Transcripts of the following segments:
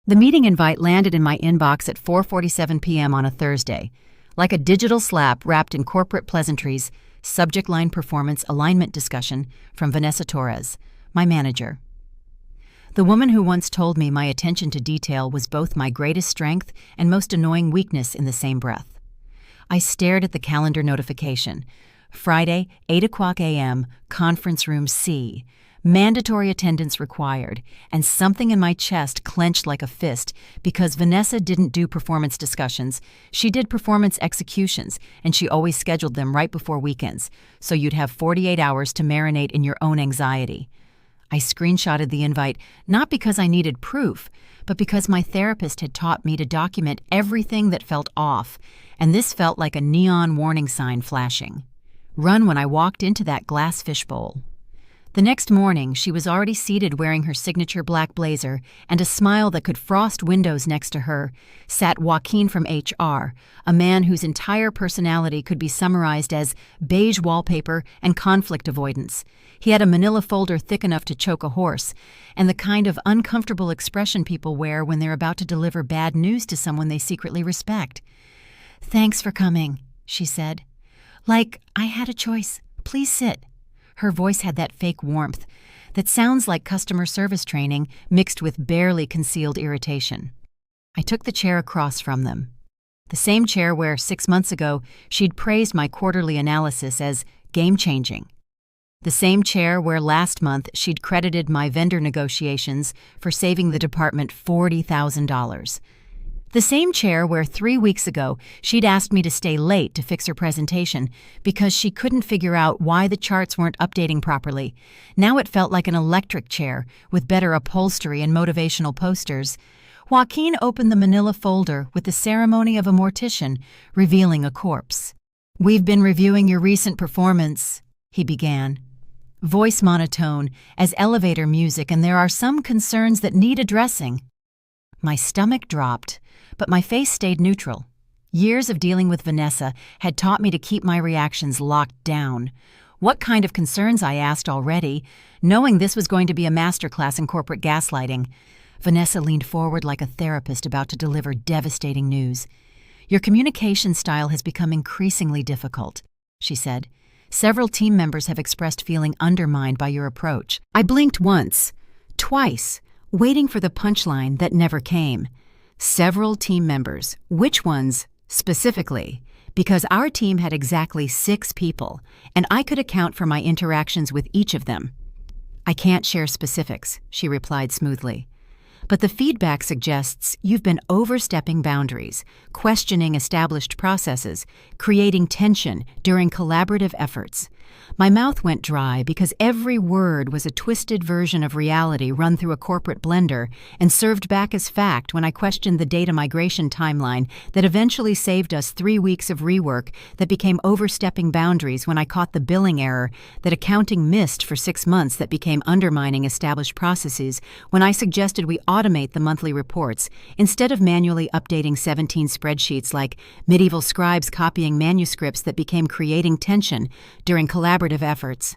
The meeting invite landed in my inbox at 4:47 p.m. on a Thursday, like a digital slap wrapped in corporate pleasantries, subject line performance alignment discussion from Vanessa Torres, my manager. The woman who once told me my attention to detail was both my greatest strength and most annoying weakness in the same breath. I stared at the calendar notification. Friday, 8 o'clock a.m., conference room C. Mandatory attendance required, and something in my chest clenched like a fist because Vanessa didn't do performance discussions. She did performance executions, and she always scheduled them right before weekends, so you'd have 48 hours to marinate in your own anxiety. I screenshotted the invite, not because I needed proof, but because my therapist had taught me to document everything that felt off, and this felt like a neon warning sign flashing. Run when I walked into that glass fishbowl. The next morning, she was already seated wearing her signature black blazer, and a smile that could frost windows next to her sat Joaquin from HR, a man whose entire personality could be summarized as beige wallpaper and conflict avoidance. He had a manila folder thick enough to choke a horse, and the kind of uncomfortable expression people wear when they're about to deliver bad news to someone they secretly respect. "Thanks for coming," she said. "Like, I had a choice. Please sit." Her voice had that fake warmth that sounds like customer service training mixed with barely concealed irritation. I took the chair across from them. The same chair where 6 months ago she'd praised my quarterly analysis as game-changing. The same chair where last month she'd credited my vendor negotiations for saving the department $40,000. The same chair where 3 weeks ago she'd asked me to stay late to fix her presentation because she couldn't figure out why the charts weren't updating properly. Now it felt like an electric chair with better upholstery and motivational posters. Joaquin opened the manila folder with the ceremony of a mortician, revealing a corpse. "We've been reviewing your recent performance," he began. Voice monotone as elevator music, and there are some concerns that need addressing. My stomach dropped, but my face stayed neutral. Years of dealing with Vanessa had taught me to keep my reactions locked down. What kind of concerns, I asked already, knowing this was going to be a masterclass in corporate gaslighting. Vanessa leaned forward like a therapist about to deliver devastating news. "Your communication style has become increasingly difficult," she said. "Several team members have expressed feeling undermined by your approach." I blinked once, twice, waiting for the punchline that never came. Several team members. Which ones, specifically? Because our team had exactly 6 people, and I could account for my interactions with each of them. "I can't share specifics," she replied smoothly. "But the feedback suggests you've been overstepping boundaries, questioning established processes, creating tension during collaborative efforts." My mouth went dry because every word was a twisted version of reality run through a corporate blender and served back as fact when I questioned the data migration timeline that eventually saved us 3 weeks of rework that became overstepping boundaries when I caught the billing error that accounting missed for 6 months that became undermining established processes when I suggested we automate the monthly reports instead of manually updating 17 spreadsheets like medieval scribes copying manuscripts that became creating tension during collaborative efforts.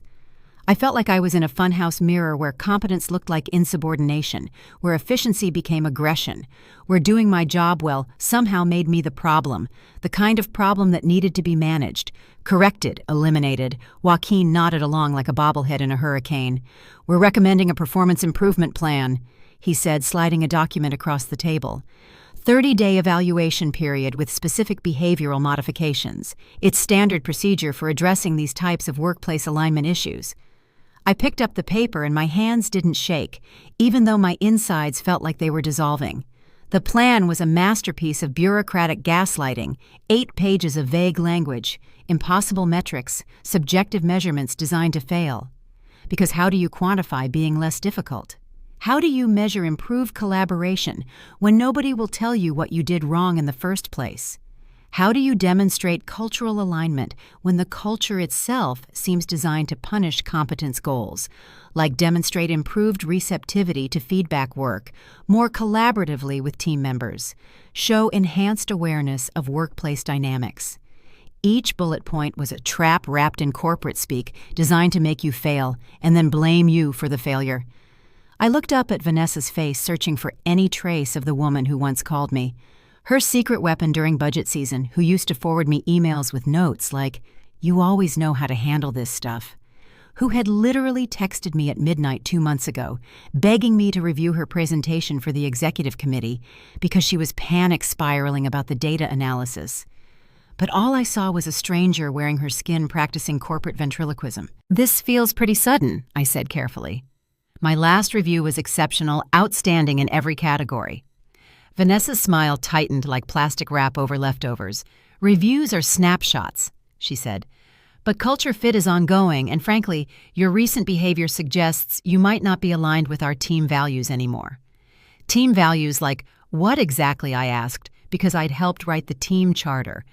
I felt like I was in a funhouse mirror where competence looked like insubordination, where efficiency became aggression, where doing my job well somehow made me the problem, the kind of problem that needed to be managed, corrected, eliminated. Joaquin nodded along like a bobblehead in a hurricane. "We're recommending a performance improvement plan," he said, sliding a document across the table. 30-day evaluation period with specific behavioral modifications. It's standard procedure for addressing these types of workplace alignment issues. I picked up the paper and my hands didn't shake, even though my insides felt like they were dissolving. The plan was a masterpiece of bureaucratic gaslighting, 8 pages of vague language, impossible metrics, subjective measurements designed to fail. Because how do you quantify being less difficult? How do you measure improved collaboration when nobody will tell you what you did wrong in the first place? How do you demonstrate cultural alignment when the culture itself seems designed to punish competence goals, like demonstrate improved receptivity to feedback work, more collaboratively with team members, show enhanced awareness of workplace dynamics? Each bullet point was a trap wrapped in corporate speak designed to make you fail and then blame you for the failure. I looked up at Vanessa's face, searching for any trace of the woman who once called me. Her secret weapon during budget season, who used to forward me emails with notes like, "You always know how to handle this stuff." Who had literally texted me at midnight 2 months ago, begging me to review her presentation for the executive committee because she was panic spiraling about the data analysis. But all I saw was a stranger wearing her skin practicing corporate ventriloquism. "This feels pretty sudden," I said carefully. My last review was exceptional, outstanding in every category. Vanessa's smile tightened like plastic wrap over leftovers. "Reviews are snapshots," she said. "But culture fit is ongoing, and frankly, your recent behavior suggests you might not be aligned with our team values anymore." Team values like what exactly, I asked, because I'd helped write the team charter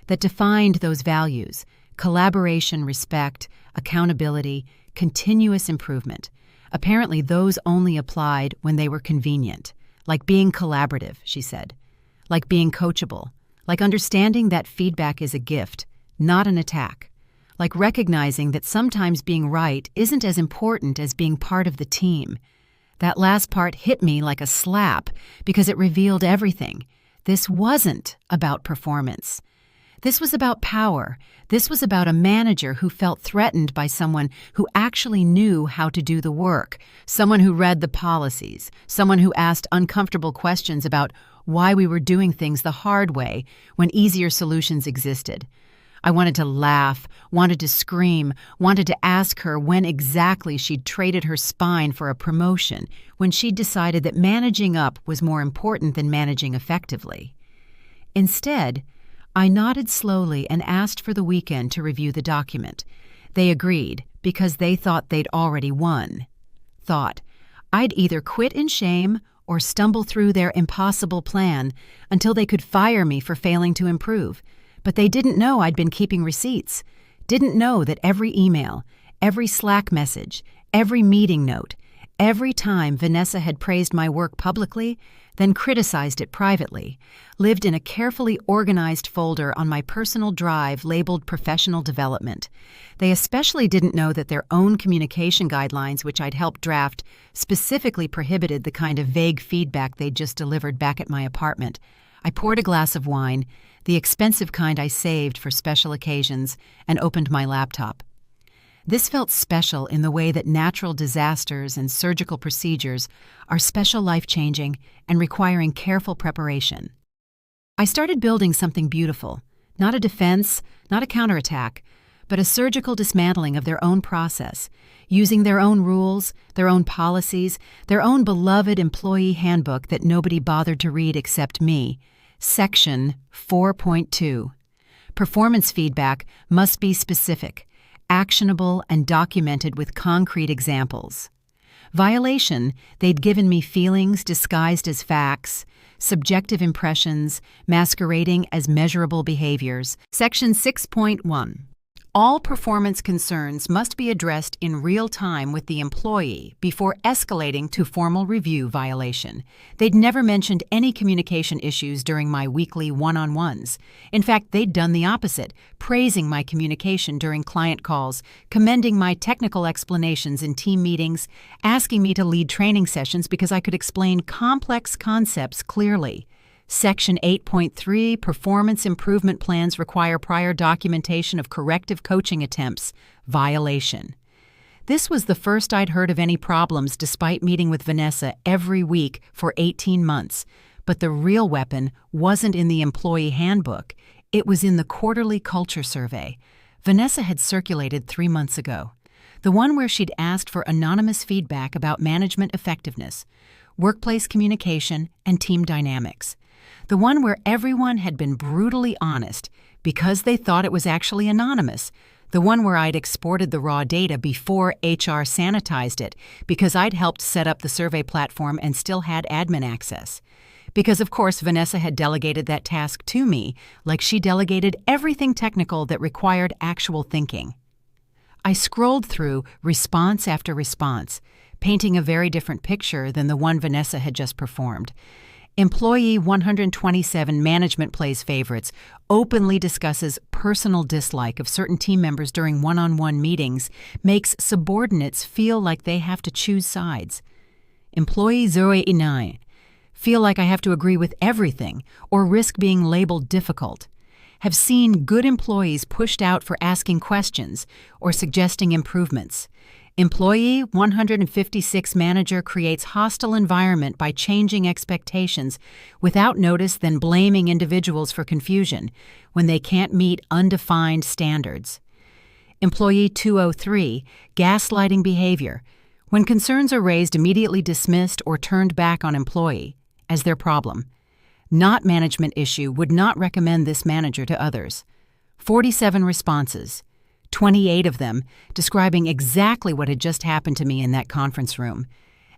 that defined those values: collaboration, respect, accountability, continuous improvement. Apparently, those only applied when they were convenient. Like being collaborative, she said. Like being coachable. Like understanding that feedback is a gift, not an attack. Like recognizing that sometimes being right isn't as important as being part of the team. That last part hit me like a slap because it revealed everything. This wasn't about performance. This was about power. This was about a manager who felt threatened by someone who actually knew how to do the work, someone who read the policies, someone who asked uncomfortable questions about why we were doing things the hard way when easier solutions existed. I wanted to laugh, wanted to scream, wanted to ask her when exactly she'd traded her spine for a promotion, when she'd decided that managing up was more important than managing effectively. Instead, I nodded slowly and asked for the weekend to review the document. They agreed because they thought they'd already won. Thought I'd either quit in shame or stumble through their impossible plan until they could fire me for failing to improve. But they didn't know I'd been keeping receipts, didn't know that every email, every Slack message, every meeting note, every time Vanessa had praised my work publicly, then criticized it privately, lived in a carefully organized folder on my personal drive labeled Professional Development. They especially didn't know that their own communication guidelines, which I'd helped draft, specifically prohibited the kind of vague feedback they'd just delivered back at my apartment. I poured a glass of wine, the expensive kind I saved for special occasions, and opened my laptop. This felt special in the way that natural disasters and surgical procedures are special, life-changing, and requiring careful preparation. I started building something beautiful, not a defense, not a counterattack, but a surgical dismantling of their own process, using their own rules, their own policies, their own beloved employee handbook that nobody bothered to read except me. Section 4.2. Performance feedback must be specific, actionable, and documented with concrete examples. Violation, they'd given me feelings disguised as facts, subjective impressions masquerading as measurable behaviors. Section 6.1. All performance concerns must be addressed in real time with the employee before escalating to formal review violation. They'd never mentioned any communication issues during my weekly one-on-ones. In fact, they'd done the opposite, praising my communication during client calls, commending my technical explanations in team meetings, asking me to lead training sessions because I could explain complex concepts clearly. Section 8.3, Performance Improvement Plans require prior documentation of corrective coaching attempts. Violation. This was the first I'd heard of any problems despite meeting with Vanessa every week for 18 months. But the real weapon wasn't in the employee handbook. It was in the quarterly culture survey Vanessa had circulated 3 months ago. The one where she'd asked for anonymous feedback about management effectiveness, workplace communication, and team dynamics. The one where everyone had been brutally honest because they thought it was actually anonymous. The one where I'd exported the raw data before HR sanitized it because I'd helped set up the survey platform and still had admin access. Because, of course, Vanessa had delegated that task to me, like she delegated everything technical that required actual thinking. I scrolled through response after response, painting a very different picture than the one Vanessa had just performed. Employee 127 Management Plays Favorites openly discusses personal dislike of certain team members during one-on-one meetings, makes subordinates feel like they have to choose sides. Employee 089. Feel like I have to agree with everything or risk being labeled difficult. Have seen good employees pushed out for asking questions or suggesting improvements. Employee 156 manager creates hostile environment by changing expectations without notice, then blaming individuals for confusion when they can't meet undefined standards. Employee 203, gaslighting behavior. When concerns are raised, immediately dismissed or turned back on employee as their problem. Not management issue, would not recommend this manager to others. 47 responses, 28 of them describing exactly what had just happened to me in that conference room.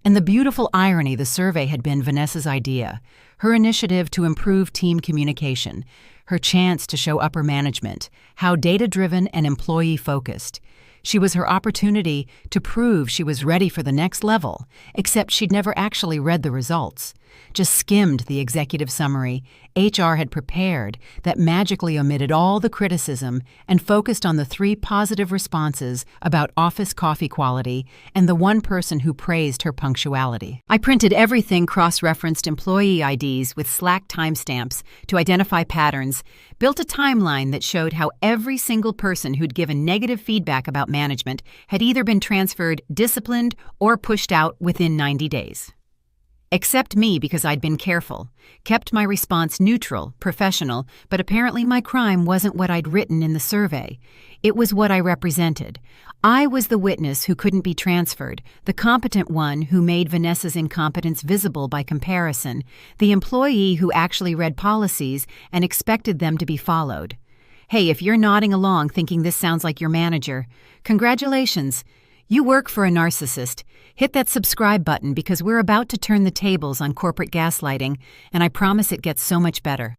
And the beautiful irony, the survey had been Vanessa's idea, her initiative to improve team communication, her chance to show upper management how data-driven and employee-focused. She was her opportunity to prove she was ready for the next level, except she'd never actually read the results. Just skimmed the executive summary HR had prepared that magically omitted all the criticism and focused on the 3 positive responses about office coffee quality and the 1 person who praised her punctuality. I printed everything, cross-referenced employee IDs with Slack timestamps to identify patterns, built a timeline that showed how every single person who'd given negative feedback about management had either been transferred, disciplined, or pushed out within 90 days. Except me, because I'd been careful, kept my response neutral, professional, but apparently my crime wasn't what I'd written in the survey. It was what I represented. I was the witness who couldn't be transferred, the competent one who made Vanessa's incompetence visible by comparison, the employee who actually read policies and expected them to be followed. Hey, if you're nodding along thinking this sounds like your manager, congratulations. You work for a narcissist. Hit that subscribe button because we're about to turn the tables on corporate gaslighting, and I promise it gets so much better.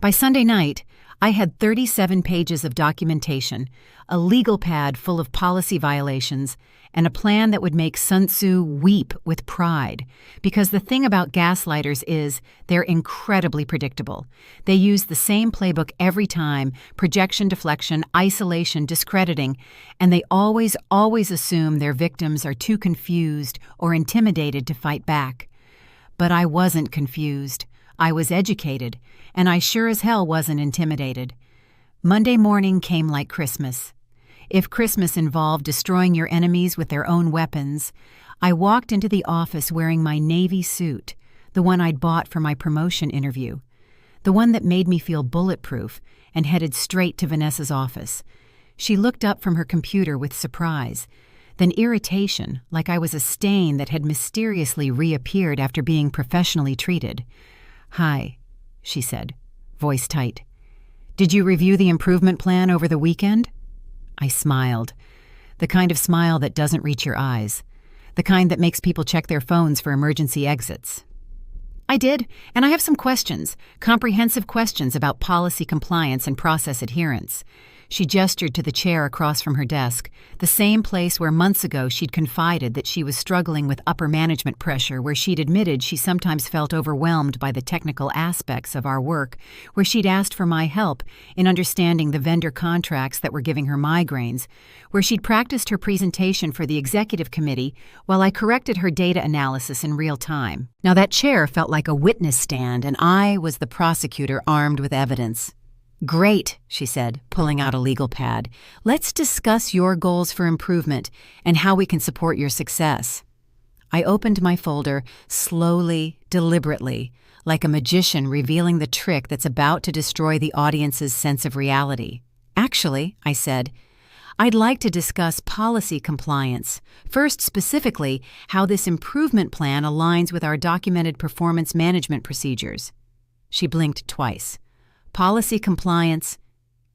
By Sunday night, I had 37 pages of documentation, a legal pad full of policy violations, and a plan that would make Sun Tzu weep with pride. Because the thing about gaslighters is they're incredibly predictable. They use the same playbook every time: projection, deflection, isolation, discrediting, and they always assume their victims are too confused or intimidated to fight back. But I wasn't confused. I was educated, and I sure as hell wasn't intimidated. Monday morning came like Christmas. If Christmas involved destroying your enemies with their own weapons, I walked into the office wearing my navy suit, the one I'd bought for my promotion interview, the one that made me feel bulletproof, and headed straight to Vanessa's office. She looked up from her computer with surprise, then irritation, like I was a stain that had mysteriously reappeared after being professionally treated. "Hi," she said, voice tight. "Did you review the improvement plan over the weekend?" I smiled, the kind of smile that doesn't reach your eyes, the kind that makes people check their phones for emergency exits. "I did, and I have some questions, comprehensive questions about policy compliance and process adherence." She gestured to the chair across from her desk, the same place where months ago she'd confided that she was struggling with upper management pressure, where she'd admitted she sometimes felt overwhelmed by the technical aspects of our work, where she'd asked for my help in understanding the vendor contracts that were giving her migraines, where she'd practiced her presentation for the executive committee while I corrected her data analysis in real time. Now that chair felt like a witness stand, and I was the prosecutor armed with evidence. "Great," she said, pulling out a legal pad. "Let's discuss your goals for improvement and how we can support your success." I opened my folder slowly, deliberately, like a magician revealing the trick that's about to destroy the audience's sense of reality. "Actually," I said, "I'd like to discuss policy compliance. First, specifically, how this improvement plan aligns with our documented performance management procedures." She blinked twice. "Policy compliance."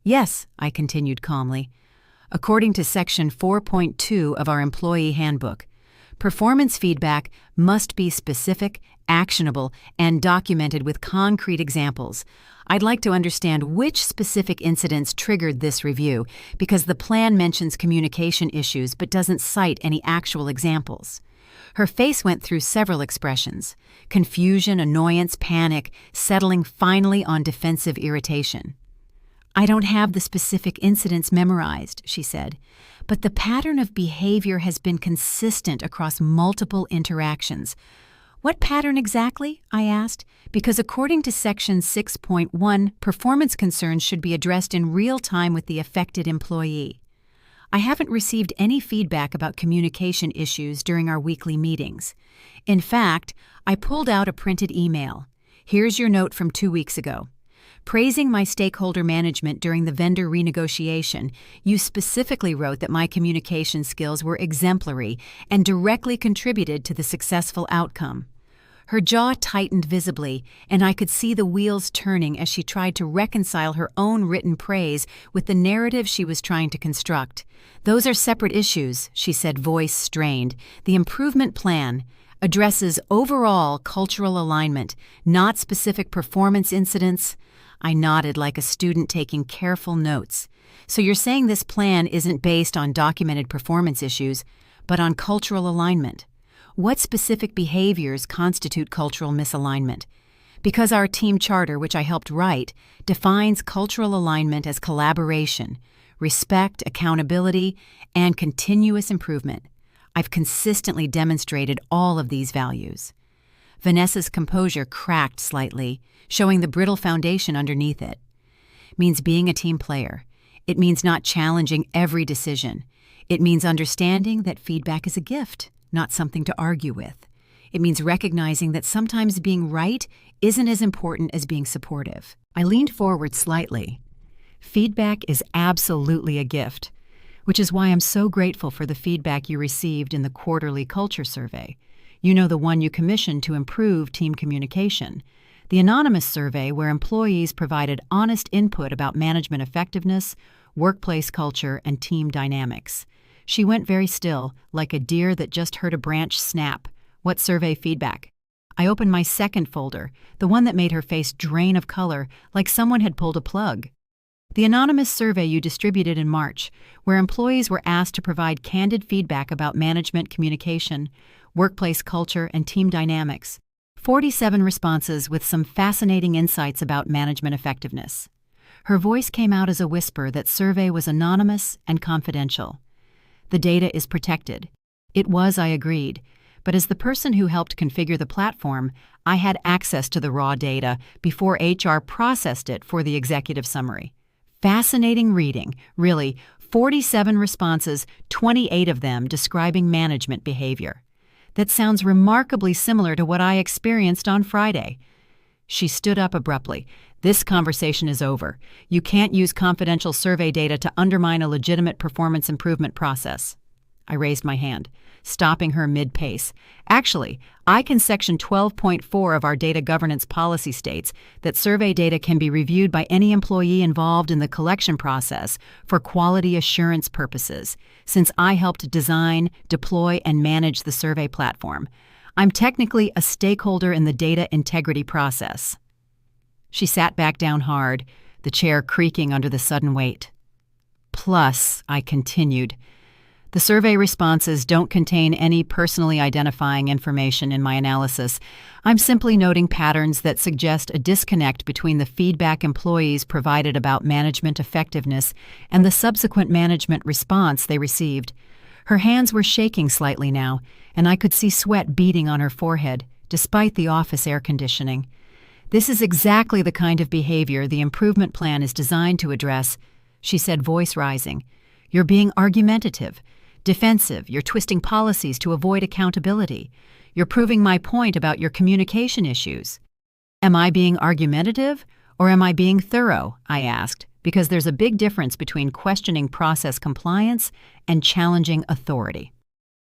"Yes," I continued calmly. "According to Section 4.2 of our employee handbook, performance feedback must be specific, actionable, and documented with concrete examples. I'd like to understand which specific incidents triggered this review, because the plan mentions communication issues but doesn't cite any actual examples." Her face went through several expressions: confusion, annoyance, panic, settling finally on defensive irritation. I don't have the specific incidents memorized, she said, but the pattern of behavior has been consistent across multiple interactions. What pattern exactly? I asked, because according to Section 6.1, performance concerns should be addressed in real time with the affected employee. I haven't received any feedback about communication issues during our weekly meetings. In fact, I pulled out a printed email. Here's your note from 2 weeks ago. Praising my stakeholder management during the vendor renegotiation, you specifically wrote that my communication skills were exemplary and directly contributed to the successful outcome. Her jaw tightened visibly, and I could see the wheels turning as she tried to reconcile her own written praise with the narrative she was trying to construct. Those are separate issues, she said, voice strained. The improvement plan addresses overall cultural alignment, not specific performance incidents. I nodded like a student taking careful notes. So you're saying this plan isn't based on documented performance issues, but on cultural alignment. What specific behaviors constitute cultural misalignment? Because our team charter, which I helped write, defines cultural alignment as collaboration, respect, accountability, and continuous improvement. I've consistently demonstrated all of these values. Vanessa's composure cracked slightly, showing the brittle foundation underneath it. It means being a team player. It means not challenging every decision. It means understanding that feedback is a gift, not something to argue with. It means recognizing that sometimes being right isn't as important as being supportive. I leaned forward slightly. Feedback is absolutely a gift, which is why I'm so grateful for the feedback you received in the quarterly culture survey. You know, the one you commissioned to improve team communication. The anonymous survey where employees provided honest input about management effectiveness, workplace culture, and team dynamics. She went very still, like a deer that just heard a branch snap. What survey feedback? I opened my second folder, the one that made her face drain of color, like someone had pulled a plug. The anonymous survey you distributed in March, where employees were asked to provide candid feedback about management communication, workplace culture, and team dynamics. 47 responses with some fascinating insights about management effectiveness. Her voice came out as a whisper that survey was anonymous and confidential. The data is protected. It was, I agreed, but as the person who helped configure the platform, I had access to the raw data before HR processed it for the executive summary. Fascinating reading, really. 47 responses, 28 of them describing management behavior. That sounds remarkably similar to what I experienced on Friday. She stood up abruptly. This conversation is over. You can't use confidential survey data to undermine a legitimate performance improvement process. I raised my hand, stopping her mid-pace. Actually, Section 12.4 of our data governance policy states that survey data can be reviewed by any employee involved in the collection process for quality assurance purposes, since I helped design, deploy, and manage the survey platform. I'm technically a stakeholder in the data integrity process. She sat back down hard, the chair creaking under the sudden weight. Plus, I continued, the survey responses don't contain any personally identifying information in my analysis. I'm simply noting patterns that suggest a disconnect between the feedback employees provided about management effectiveness and the subsequent management response they received. Her hands were shaking slightly now, and I could see sweat beading on her forehead, despite the office air conditioning. This is exactly the kind of behavior the improvement plan is designed to address, she said, voice rising. You're being argumentative, defensive, you're twisting policies to avoid accountability. You're proving my point about your communication issues. Am I being argumentative or am I being thorough? I asked, because there's a big difference between questioning process compliance and challenging authority.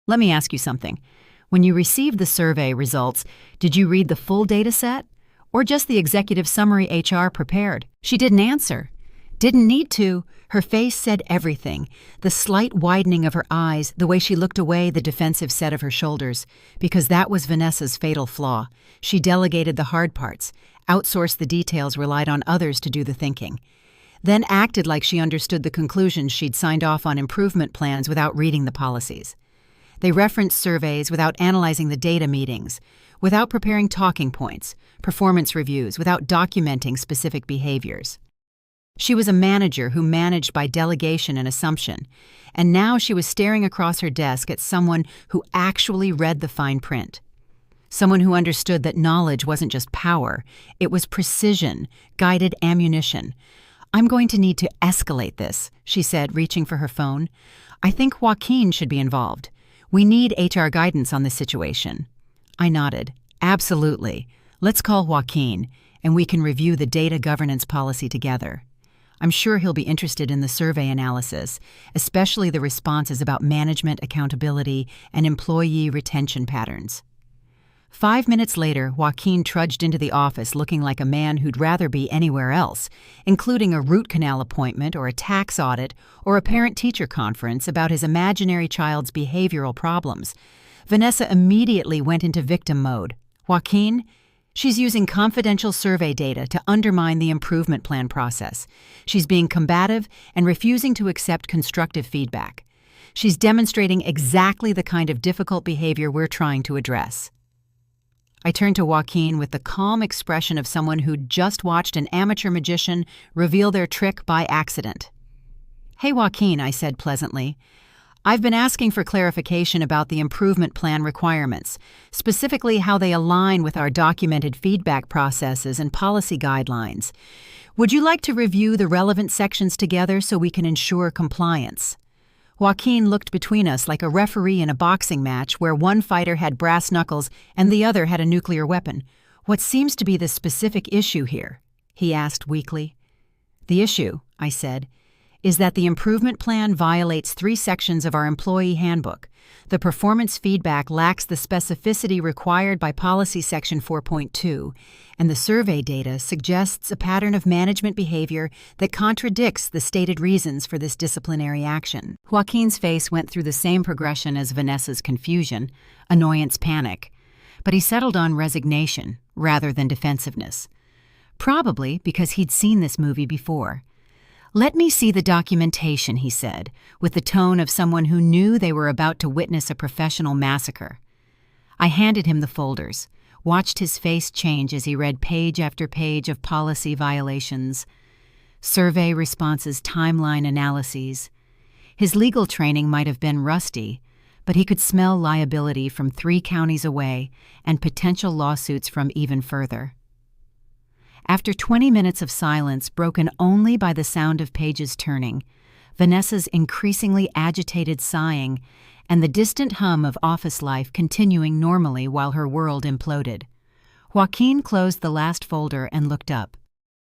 Let me ask you something. When you received the survey results, did you read the full data set or just the executive summary HR prepared? She didn't answer. Didn't need to. Her face said everything. The slight widening of her eyes, the way she looked away, the defensive set of her shoulders. Because that was Vanessa's fatal flaw. She delegated the hard parts, outsourced the details, relied on others to do the thinking. Then acted like she understood the conclusions she'd signed off on improvement plans without reading the policies. They referenced surveys without analyzing the data meetings, without preparing talking points, performance reviews, without documenting specific behaviors. She was a manager who managed by delegation and assumption, and now she was staring across her desk at someone who actually read the fine print. Someone who understood that knowledge wasn't just power, it was precision, guided ammunition. "I'm going to need to escalate this," she said, reaching for her phone. "I think Joaquin should be involved. We need HR guidance on this situation." I nodded. "Absolutely. Let's call Joaquin, and we can review the data governance policy together. I'm sure he'll be interested in the survey analysis, especially the responses about management accountability and employee retention patterns." 5 minutes later, Joaquin trudged into the office looking like a man who'd rather be anywhere else, including a root canal appointment or a tax audit or a parent-teacher conference about his imaginary child's behavioral problems. Vanessa immediately went into victim mode. "Joaquin, she's using confidential survey data to undermine the improvement plan process. She's being combative and refusing to accept constructive feedback. She's demonstrating exactly the kind of difficult behavior we're trying to address." I turned to Joaquin with the calm expression of someone who'd just watched an amateur magician reveal their trick by accident. "Hey, Joaquin," I said pleasantly. "I've been asking for clarification about the improvement plan requirements, specifically how they align with our documented feedback processes and policy guidelines. Would you like to review the relevant sections together so we can ensure compliance?" Joaquin looked between us like a referee in a boxing match where one fighter had brass knuckles and the other had a nuclear weapon. "What seems to be the specific issue here?" he asked weakly. "The issue," I said, "is that the improvement plan violates 3 sections of our employee handbook. The performance feedback lacks the specificity required by Policy Section 4.2, and the survey data suggests a pattern of management behavior that contradicts the stated reasons for this disciplinary action." Joaquin's face went through the same progression as Vanessa's confusion, annoyance, panic, but he settled on resignation rather than defensiveness. Probably because he'd seen this movie before. "Let me see the documentation," he said, with the tone of someone who knew they were about to witness a professional massacre. I handed him the folders, watched his face change as he read page after page of policy violations, survey responses, timeline analyses. His legal training might have been rusty, but he could smell liability from 3 counties away and potential lawsuits from even further. After 20 minutes of silence broken only by the sound of pages turning, Vanessa's increasingly agitated sighing, and the distant hum of office life continuing normally while her world imploded, Joaquin closed the last folder and looked up.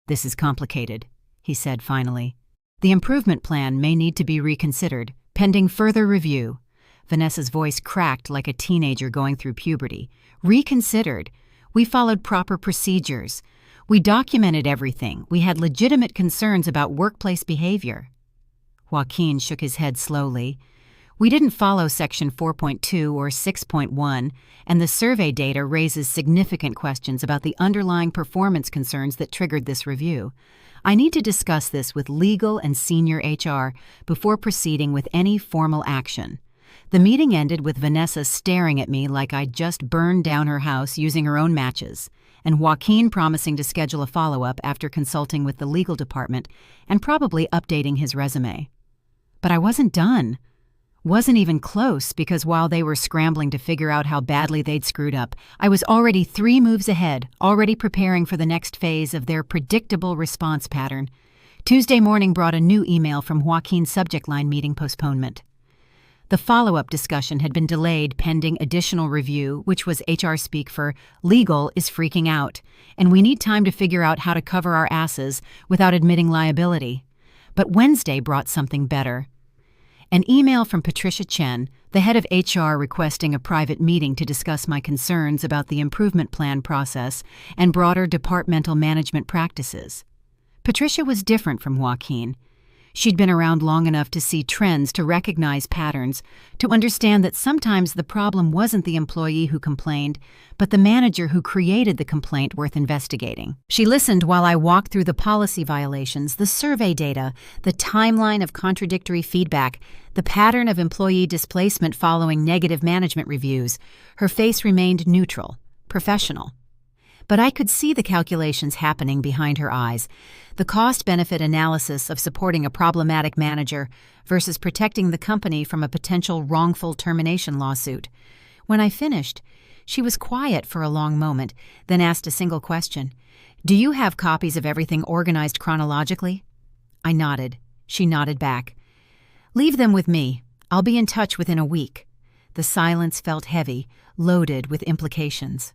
"This is complicated," he said finally. "The improvement plan may need to be reconsidered, pending further review." Vanessa's voice cracked like a teenager going through puberty. "Reconsidered? We followed proper procedures. We documented everything. We had legitimate concerns about workplace behavior." Joaquin shook his head slowly. "We didn't follow Section 4.2 or 6.1, and the survey data raises significant questions about the underlying performance concerns that triggered this review. I need to discuss this with legal and senior HR before proceeding with any formal action." The meeting ended with Vanessa staring at me like I'd just burned down her house using her own matches, and Joaquin promising to schedule a follow-up after consulting with the legal department and probably updating his resume. But I wasn't done. Wasn't even close, because while they were scrambling to figure out how badly they'd screwed up, I was already 3 moves ahead, already preparing for the next phase of their predictable response pattern. Tuesday morning brought a new email from Joaquin's subject line meeting postponement. The follow-up discussion had been delayed pending additional review, which was HR speak for "legal is freaking out, and we need time to figure out how to cover our asses without admitting liability." But Wednesday brought something better. An email from Patricia Chen, the head of HR, requesting a private meeting to discuss my concerns about the improvement plan process and broader departmental management practices. Patricia was different from Joaquin. She'd been around long enough to see trends, to recognize patterns, to understand that sometimes the problem wasn't the employee who complained, but the manager who created the complaint worth investigating. She listened while I walked through the policy violations, the survey data, the timeline of contradictory feedback, the pattern of employee displacement following negative management reviews. Her face remained neutral, professional. But I could see the calculations happening behind her eyes, the cost-benefit analysis of supporting a problematic manager versus protecting the company from a potential wrongful termination lawsuit. When I finished, she was quiet for a long moment, then asked a single question. "Do you have copies of everything organized chronologically?" I nodded. She nodded back. "Leave them with me. I'll be in touch within a week." The silence felt heavy, loaded with implications.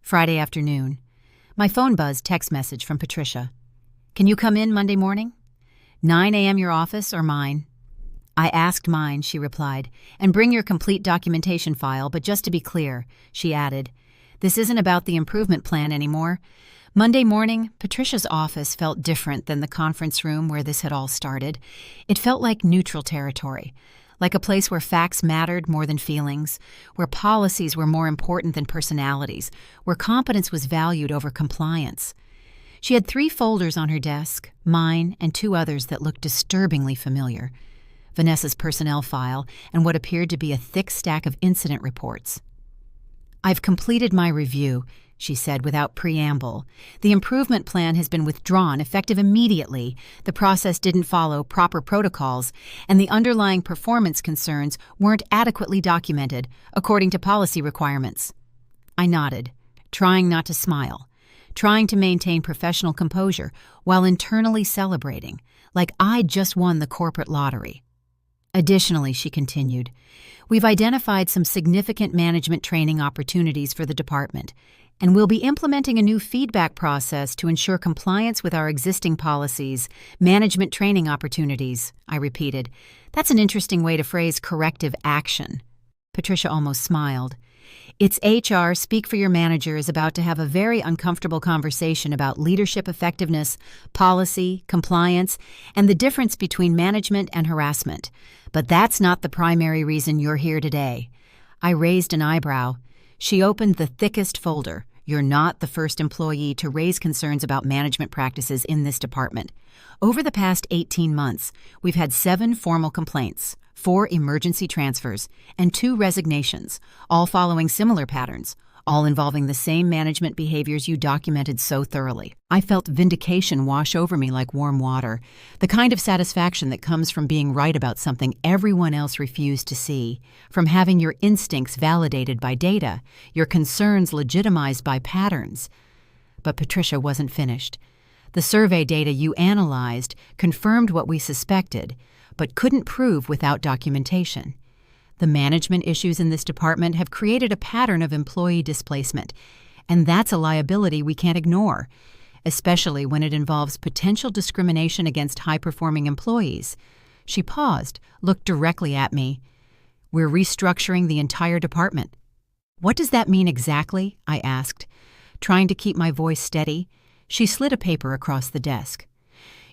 Friday afternoon. My phone buzzed text message from Patricia. "Can you come in Monday morning? 9 a.m. your office or mine?" "I asked mine," she replied, "and bring your complete documentation file, but just to be clear," she added, "this isn't about the improvement plan anymore." Monday morning, Patricia's office felt different than the conference room where this had all started. It felt like neutral territory, like a place where facts mattered more than feelings, where policies were more important than personalities, where competence was valued over compliance. She had 3 folders on her desk, mine and 2 others that looked disturbingly familiar. Vanessa's personnel file and what appeared to be a thick stack of incident reports. "I've completed my review," she said without preamble. "The improvement plan has been withdrawn, effective immediately. The process didn't follow proper protocols, and the underlying performance concerns weren't adequately documented, according to policy requirements." I nodded, trying not to smile, trying to maintain professional composure while internally celebrating, like I'd just won the corporate lottery. "Additionally," she continued, "we've identified some significant management training opportunities for the department, and we'll be implementing a new feedback process to ensure compliance with our existing policies." "Management training opportunities," I repeated. "That's an interesting way to phrase corrective action." Patricia almost smiled. "It's HR Speak for Your Manager is about to have a very uncomfortable conversation about leadership effectiveness, policy, compliance, and the difference between management and harassment. But that's not the primary reason you're here today." I raised an eyebrow. She opened the thickest folder. "You're not the first employee to raise concerns about management practices in this department. Over the past 18 months, we've had 7 formal complaints, 4 emergency transfers, and 2 resignations, all following similar patterns, all involving the same management behaviors you documented so thoroughly." I felt vindication wash over me like warm water, the kind of satisfaction that comes from being right about something everyone else refused to see, from having your instincts validated by data, your concerns legitimized by patterns. But Patricia wasn't finished. "The survey data you analyzed confirmed what we suspected, but couldn't prove without documentation. The management issues in this department have created a pattern of employee displacement, and that's a liability we can't ignore, especially when it involves potential discrimination against high-performing employees." She paused, looked directly at me. "We're restructuring the entire department." "What does that mean exactly?" I asked, trying to keep my voice steady. She slid a paper across the desk.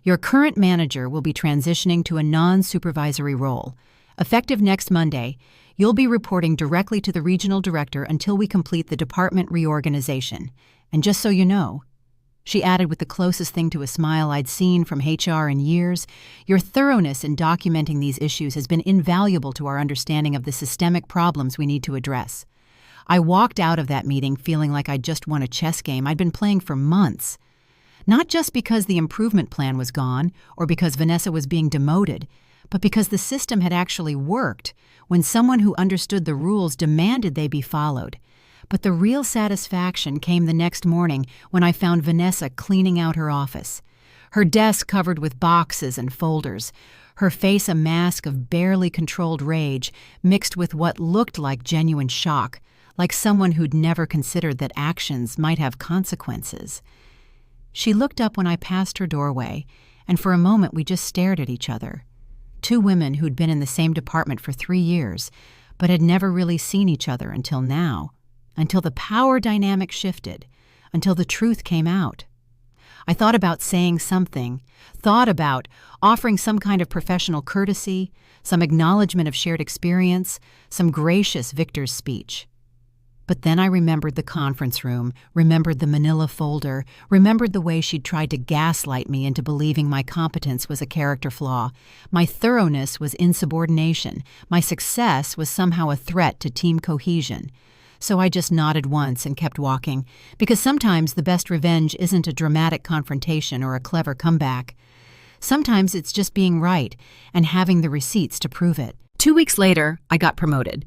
"Your current manager will be transitioning to a non-supervisory role. Effective next Monday, you'll be reporting directly to the regional director until we complete the department reorganization. And just so you know," she added with the closest thing to a smile I'd seen from HR in years, "your thoroughness in documenting these issues has been invaluable to our understanding of the systemic problems we need to address." I walked out of that meeting feeling like I'd just won a chess game I'd been playing for months. Not just because the improvement plan was gone or because Vanessa was being demoted, but because the system had actually worked when someone who understood the rules demanded they be followed. But the real satisfaction came the next morning when I found Vanessa cleaning out her office, her desk covered with boxes and folders, her face a mask of barely controlled rage mixed with what looked like genuine shock, like someone who'd never considered that actions might have consequences. She looked up when I passed her doorway, and for a moment we just stared at each other. 2 women who'd been in the same department for 3 years, but had never really seen each other until now, until the power dynamic shifted, until the truth came out. I thought about saying something, thought about offering some kind of professional courtesy, some acknowledgement of shared experience, some gracious victor's speech. But then I remembered the conference room, remembered the manila folder, remembered the way she'd tried to gaslight me into believing my competence was a character flaw, my thoroughness was insubordination, my success was somehow a threat to team cohesion. So I just nodded once and kept walking, because sometimes the best revenge isn't a dramatic confrontation or a clever comeback. Sometimes it's just being right and having the receipts to prove it. 2 weeks later, I got promoted.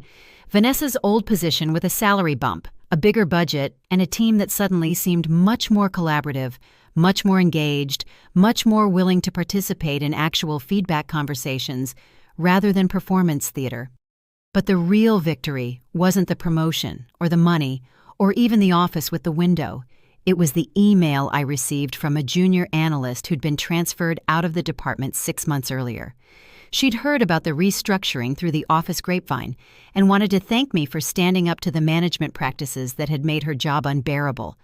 Vanessa's old position with a salary bump, a bigger budget, and a team that suddenly seemed much more collaborative, much more engaged, much more willing to participate in actual feedback conversations rather than performance theater. But the real victory wasn't the promotion or the money or even the office with the window. It was the email I received from a junior analyst who'd been transferred out of the department 6 months earlier. She'd heard about the restructuring through the office grapevine and wanted to thank me for standing up to the management practices that had made her job unbearable,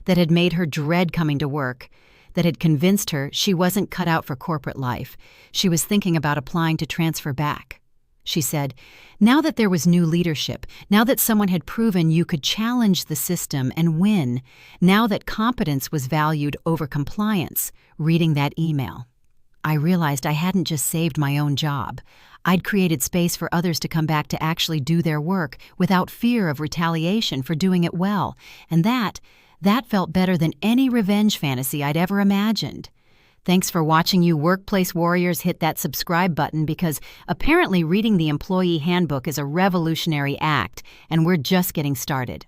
that had made her dread coming to work, that had convinced her she wasn't cut out for corporate life. She was thinking about applying to transfer back. She said, now that there was new leadership, now that someone had proven you could challenge the system and win, now that competence was valued over compliance, reading that email, I realized I hadn't just saved my own job. I'd created space for others to come back to actually do their work without fear of retaliation for doing it well, and that felt better than any revenge fantasy I'd ever imagined. Thanks for watching, you workplace warriors. Hit that subscribe button because apparently reading the employee handbook is a revolutionary act, and we're just getting started.